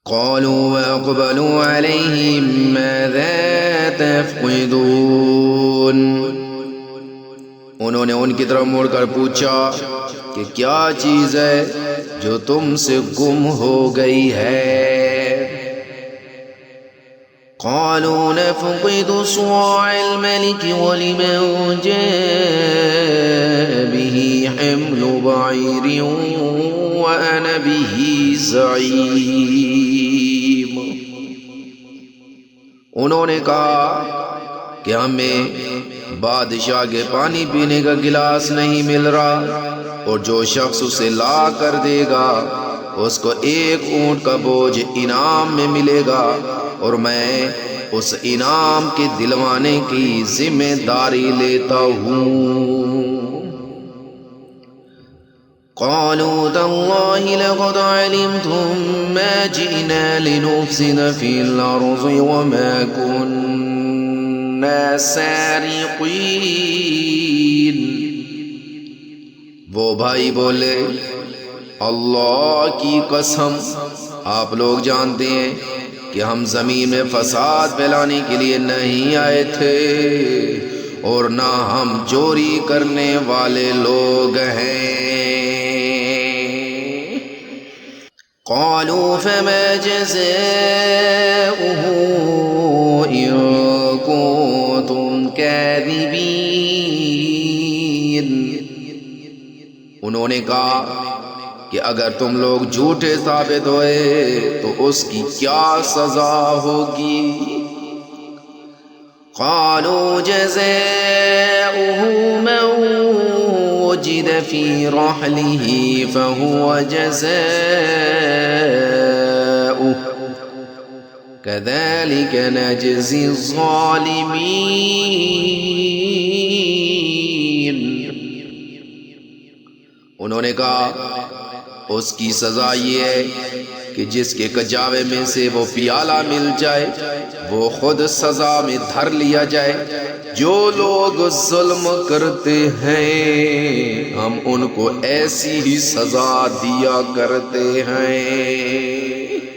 قالوا وأقبلوا عليهم ماذا تفقدون، انہوں نے ان کی طرف مڑ کر پوچھا کہ کیا چیز ہے جو تم سے گم ہو گئی ہے؟ قالوا نفقد صواع الملك ولمن جاء به حمل بعير وأنا به زعيم، انہوں نے کہا کہ ہمیں بادشاہ کے پانی پینے کا گلاس نہیں مل رہا، اور جو شخص اسے لا کر دے گا اس کو ایک اونٹ کا بوجھ انعام میں ملے گا، اور میں اس انعام کے دلوانے کی ذمہ داری لیتا ہوں۔ قالوا تالله لقد علمتم ما جئنا لنفسد في الأرض وما كنا سارقين، وہ بھائی بولے اللہ کی قسم آپ لوگ جانتے ہیں کہ ہم زمین میں فساد پھیلانے کے لیے نہیں آئے تھے، اور نہ ہم چوری کرنے والے لوگ ہیں۔ قالوا فما جزاؤه إن كنتم كاذبين، انہوں نے کہا کہ اگر تم لوگ جھوٹے ثابت ہوئے تو اس کی کیا سزا ہوگی؟ قالوا جزاؤه من وجد في رحله فهو جزاؤه كذلك نجزي الظالمين، انہوں نے کہا اس کی سزا یہ ہے کہ جس کے کجاوے میں سے وہ پیالہ مل جائے وہ خود سزا میں دھر لیا جائے۔ جو لوگ ظلم کرتے ہیں ہم ان کو ایسی ہی سزا دیا کرتے ہیں۔